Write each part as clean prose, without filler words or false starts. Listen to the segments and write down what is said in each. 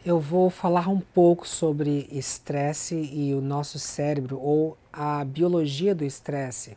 Eu vou falar um pouco sobre estresse e o nosso cérebro, ou a biologia do estresse.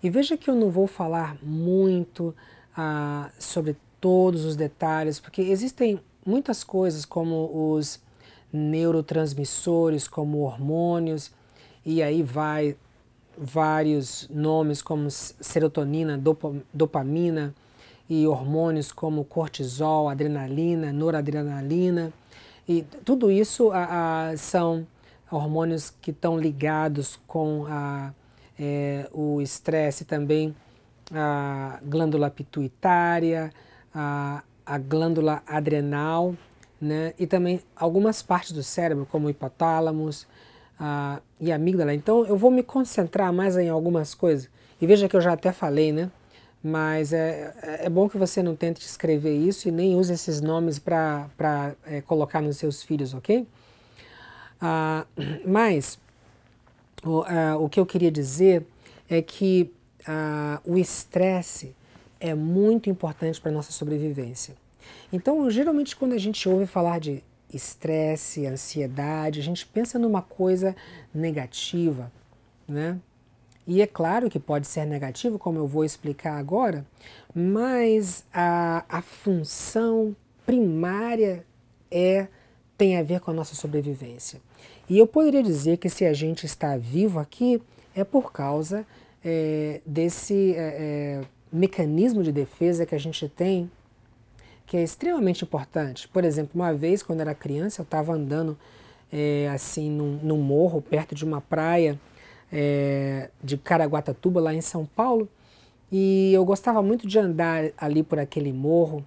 E veja que eu não vou falar muito sobre todos os detalhes, porque existem muitas coisas como os neurotransmissores, como hormônios, e aí vai vários nomes como serotonina, dopamina e hormônios como cortisol, adrenalina, noradrenalina. E tudo isso são hormônios que estão ligados com o estresse também, a glândula pituitária, a glândula adrenal, né? E também algumas partes do cérebro, como o hipotálamos e a amígdala. Então eu vou me concentrar mais em algumas coisas. E veja que eu já até falei, né? Mas é bom que você não tente escrever isso e nem use esses nomes para colocar nos seus filhos, ok? Ah, mas o que eu queria dizer é que o estresse é muito importante para a nossa sobrevivência. Então, geralmente, quando a gente ouve falar de estresse, ansiedade, a gente pensa numa coisa negativa, né? E é claro que pode ser negativo, como eu vou explicar agora, mas a função primária tem a ver com a nossa sobrevivência. E eu poderia dizer que se a gente está vivo aqui é por causa desse mecanismo de defesa que a gente tem, que é extremamente importante. Por exemplo, uma vez quando eu era criança, eu estava andando assim num morro perto de uma praia de Caraguatatuba, lá em São Paulo, e eu gostava muito de andar ali por aquele morro,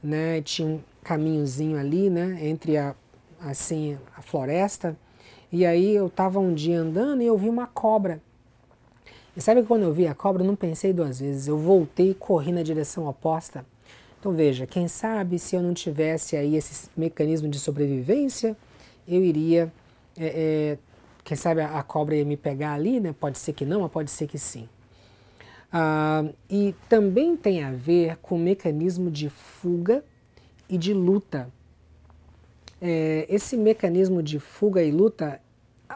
né? Tinha um caminhozinho ali, né? Entre assim, a floresta. E aí eu estava um dia andando e eu vi uma cobra. E sabe que quando eu vi a cobra, eu não pensei duas vezes. Eu voltei e corri na direção oposta. Então veja, quem sabe se eu não tivesse aí esse mecanismo de sobrevivência, eu iria, quem sabe a cobra ia me pegar ali, né? Pode ser que não, mas pode ser que sim. E também tem a ver com o mecanismo de fuga e de luta. Esse mecanismo de fuga e luta,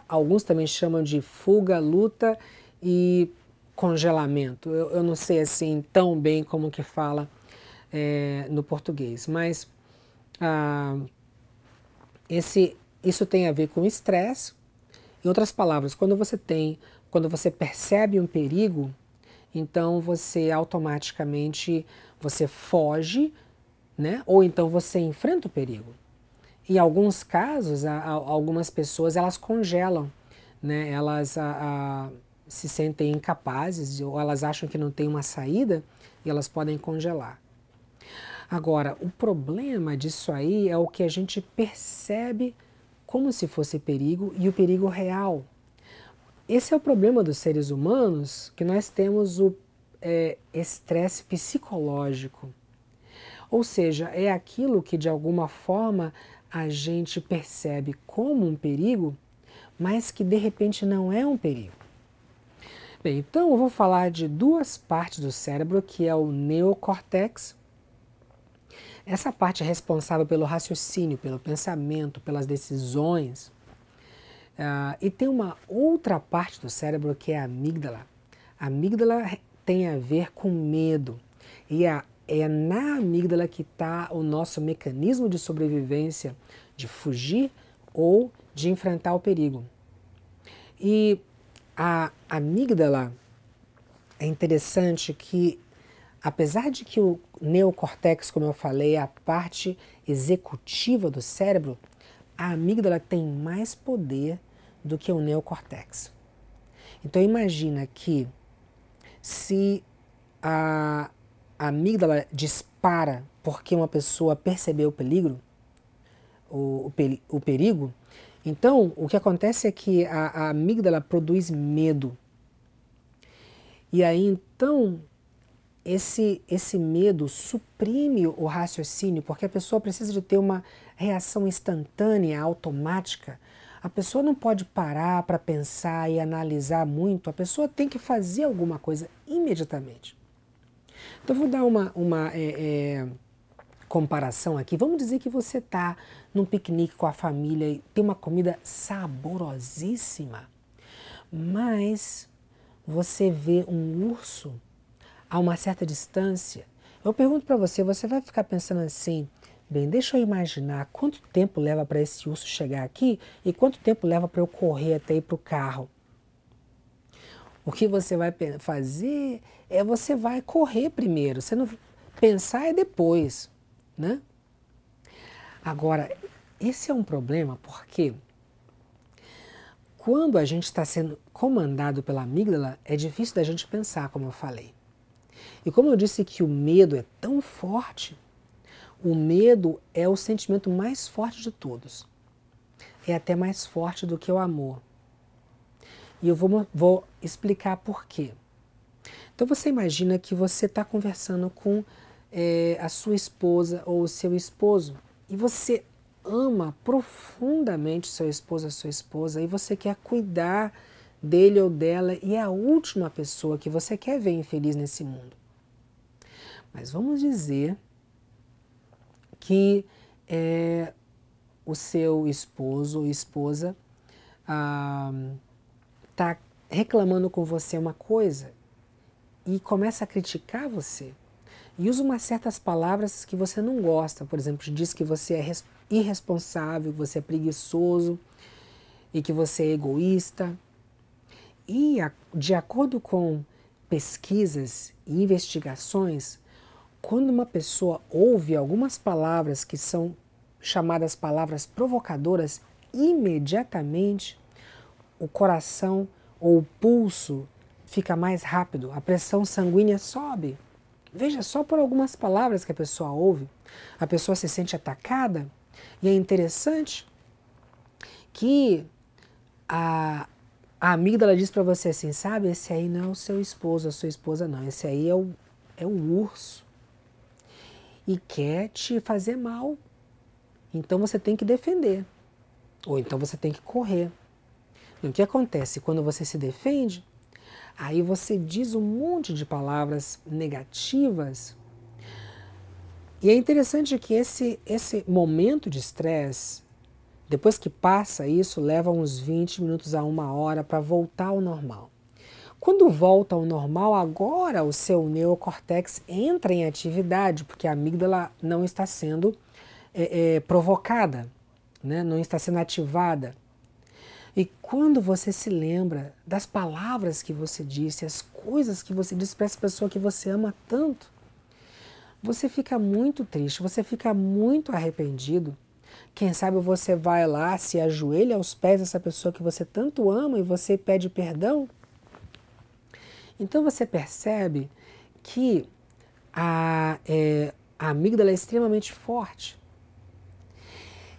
alguns também chamam de fuga, luta e congelamento. Eu não sei assim tão bem como que fala no português, mas isso tem a ver com estresse. Em outras palavras, quando você percebe um perigo, então você automaticamente você foge, né? Ou então você enfrenta o perigo. Em alguns casos, algumas pessoas elas congelam, né? Elas se sentem incapazes ou elas acham que não tem uma saída e elas podem congelar. Agora, o problema disso aí é o que a gente percebe como se fosse perigo e o perigo real. Esse é o problema dos seres humanos, que nós temos o estresse psicológico. Ou seja, é aquilo que de alguma forma a gente percebe como um perigo, mas que de repente não é um perigo. Bem, então eu vou falar de duas partes do cérebro, que é o neocórtex. Essa parte é responsável pelo raciocínio, pelo pensamento, pelas decisões. E tem uma outra parte do cérebro que é a amígdala. A amígdala tem a ver com medo. E é na amígdala que está o nosso mecanismo de sobrevivência, de fugir ou de enfrentar o perigo. E a amígdala é interessante que, apesar de que o neocórtex, como eu falei, é a parte executiva do cérebro, a amígdala tem mais poder do que o neocórtex. Então imagina que se a amígdala dispara porque uma pessoa percebeu o perigo, então o que acontece é que a amígdala produz medo. E aí então esse medo suprime o raciocínio, porque a pessoa precisa de ter uma reação instantânea, automática. A pessoa não pode parar para pensar e analisar muito, a pessoa tem que fazer alguma coisa imediatamente. Então, eu vou dar uma comparação aqui. Vamos dizer que você está num piquenique com a família e tem uma comida saborosíssima, mas você vê um urso a uma certa distância. Eu pergunto para você, você vai ficar pensando assim, bem, deixa eu imaginar quanto tempo leva para esse urso chegar aqui e quanto tempo leva para eu correr até ir para o carro. O que você vai fazer é você vai correr primeiro, você não pensar é depois, né? Agora, esse é um problema porque quando a gente está sendo comandado pela amígdala, é difícil da gente pensar, como eu falei. E como eu disse que o medo é tão forte, o medo é o sentimento mais forte de todos. É até mais forte do que o amor. E eu vou explicar por quê. Então você imagina que você está conversando com a sua esposa ou o seu esposo e você ama profundamente seu esposo ou sua esposa e você quer cuidar dele ou dela e é a última pessoa que você quer ver infeliz nesse mundo. Mas vamos dizer que o seu esposo ou esposa está reclamando com você uma coisa e começa a criticar você e usa umas certas palavras que você não gosta. Por exemplo, diz que você é irresponsável, que você é preguiçoso e que você é egoísta. E de acordo com pesquisas e investigações, quando uma pessoa ouve algumas palavras que são chamadas palavras provocadoras, imediatamente o coração ou o pulso fica mais rápido, a pressão sanguínea sobe. Veja, só por algumas palavras que a pessoa ouve, a pessoa se sente atacada. E é interessante que a amígdala diz para você assim, sabe, esse aí não é o seu esposo, a sua esposa não, esse aí é o urso e quer te fazer mal. Então você tem que defender, ou então você tem que correr. E o que acontece? Quando você se defende, aí você diz um monte de palavras negativas. E é interessante que esse momento de estresse, depois que passa isso, leva uns 20 minutos a 1 hora para voltar ao normal. Quando volta ao normal, agora o seu neocórtex entra em atividade, porque a amígdala não está sendo provocada, né? Não está sendo ativada. E quando você se lembra das palavras que você disse, as coisas que você disse para essa pessoa que você ama tanto, você fica muito triste, você fica muito arrependido. Quem sabe você vai lá, se ajoelha aos pés dessa pessoa que você tanto ama e você pede perdão. Então você percebe que a amígdala é extremamente forte.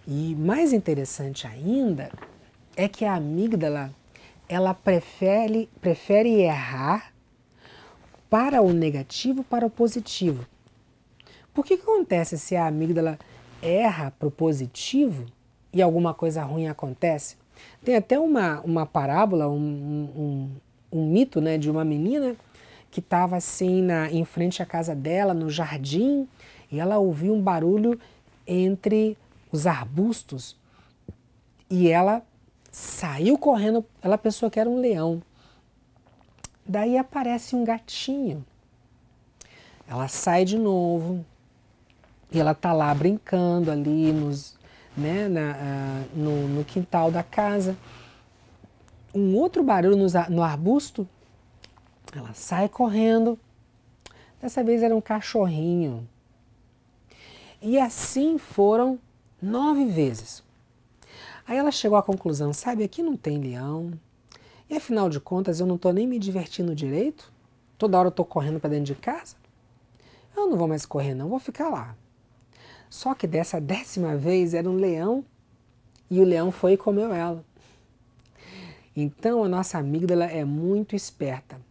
E mais interessante ainda é que a amígdala ela prefere errar para o negativo, para o positivo. Por que acontece se a amígdala erra para o positivo e alguma coisa ruim acontece? Tem até uma parábola, um mito, né, de uma menina que estava assim em frente à casa dela, no jardim, e ela ouviu um barulho entre os arbustos e ela saiu correndo, ela pensou que era um leão. Daí aparece um gatinho. Ela sai de novo e ela está lá brincando ali no quintal da casa. Um outro barulho no arbusto, ela sai correndo. Dessa vez era um cachorrinho. E assim foram 9 vezes. Aí ela chegou à conclusão, sabe, aqui não tem leão. E afinal de contas eu não estou nem me divertindo direito. Toda hora eu estou correndo para dentro de casa. Eu não vou mais correr não, vou ficar lá. Só que dessa 10ª vez era um leão e o leão foi e comeu ela. Então a nossa amígdala é muito esperta.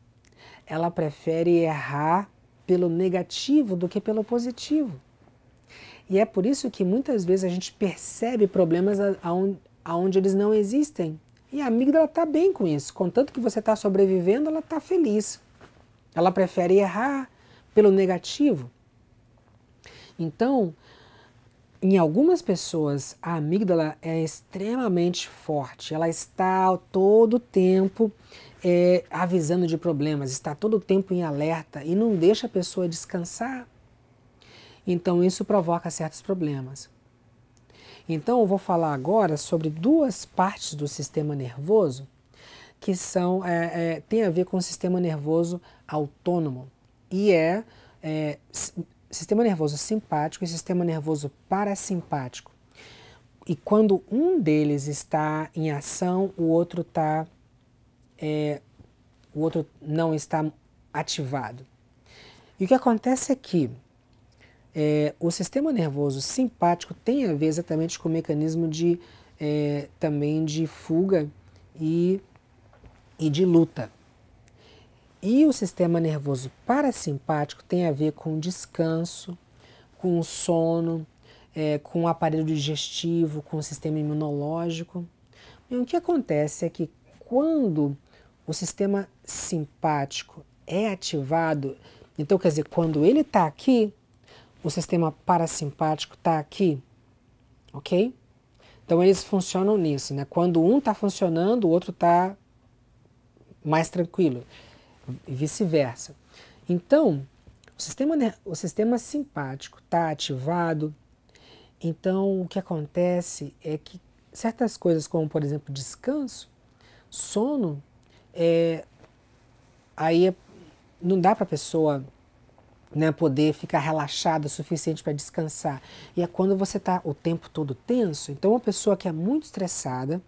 Ela prefere errar pelo negativo do que pelo positivo. E é por isso que muitas vezes a gente percebe problemas aonde eles não existem. E a amígdala está bem com isso. Contanto que você está sobrevivendo, ela está feliz. Ela prefere errar pelo negativo. Então, em algumas pessoas, a amígdala é extremamente forte. Ela está todo o tempo avisando de problemas, está todo o tempo em alerta e não deixa a pessoa descansar. Então isso provoca certos problemas. Então eu vou falar agora sobre duas partes do sistema nervoso que tem a ver com o sistema nervoso autônomo e sistema nervoso simpático e sistema nervoso parasimpático. E quando um deles está em ação, o outro não está ativado. E o que acontece é que o sistema nervoso simpático tem a ver exatamente com o mecanismo também de fuga e de luta. E o sistema nervoso parasimpático tem a ver com descanso, com o sono, com o aparelho digestivo, com o sistema imunológico. E o que acontece é que quando o sistema simpático é ativado, então quer dizer, quando ele está aqui, o sistema parasimpático está aqui, ok? Então eles funcionam nisso, né? Quando um está funcionando, o outro está mais tranquilo e vice-versa. Então, o sistema simpático está ativado, então o que acontece é que certas coisas, como por exemplo descanso, sono, aí não dá para a pessoa, né, poder ficar relaxada o suficiente para descansar. E é quando você está o tempo todo tenso. Então uma pessoa que é muito estressada,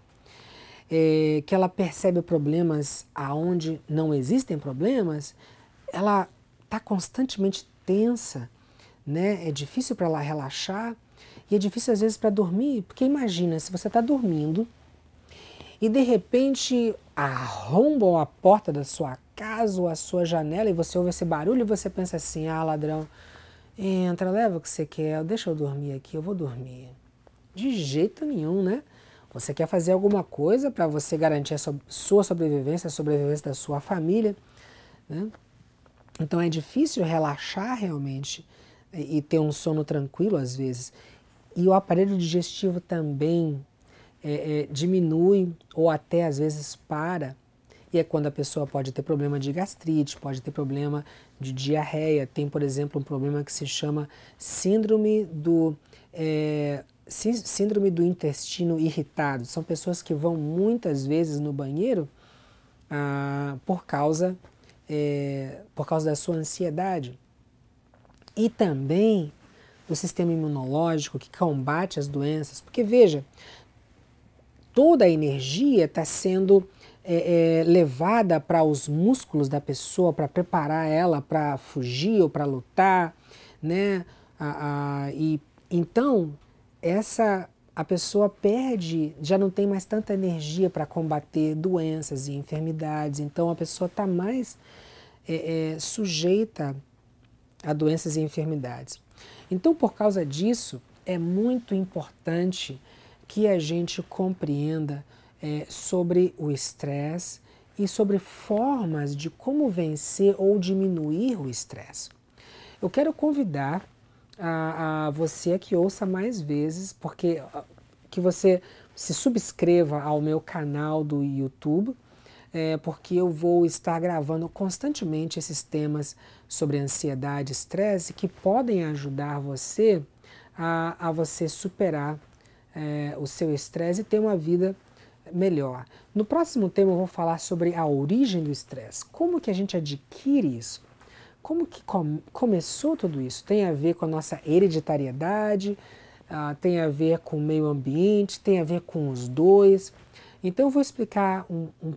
que ela percebe problemas aonde não existem problemas, ela está constantemente tensa, né? É difícil para ela relaxar e é difícil às vezes para dormir, porque imagina, se você está dormindo e de repente arrombam a porta da sua casa ou a sua janela e você ouve esse barulho e você pensa assim, ah, ladrão, entra, leva o que você quer, deixa eu dormir aqui, eu vou dormir. De jeito nenhum, né? Você quer fazer alguma coisa para você garantir a sua sobrevivência, a sobrevivência da sua família, né? Então é difícil relaxar realmente e ter um sono tranquilo às vezes. E o aparelho digestivo também diminui ou até às vezes para. E é quando a pessoa pode ter problema de gastrite, pode ter problema de diarreia. Tem, por exemplo, um problema que se chama síndrome do intestino irritado. São pessoas que vão muitas vezes no banheiro por causa da sua ansiedade. E também o sistema imunológico que combate as doenças. Porque veja, toda a energia está sendo levada para os músculos da pessoa, para preparar ela para fugir ou para lutar, né? E então a pessoa perde, já não tem mais tanta energia para combater doenças e enfermidades, então a pessoa está mais sujeita a doenças e enfermidades. Então, por causa disso, é muito importante que a gente compreenda sobre o estresse e sobre formas de como vencer ou diminuir o estresse. Eu quero convidar a você a que ouça mais vezes, porque que você se subscreva ao meu canal do YouTube, porque eu vou estar gravando constantemente esses temas sobre ansiedade e estresse que podem ajudar você a você superar o seu estresse e ter uma vida melhor. No próximo tema eu vou falar sobre a origem do estresse, como que a gente adquire isso, como que começou tudo isso, tem a ver com a nossa hereditariedade, tem a ver com o meio ambiente, tem a ver com os dois. Então eu vou explicar um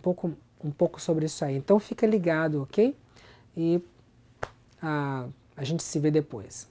pouco sobre isso aí. Então fica ligado, ok? E a gente se vê depois.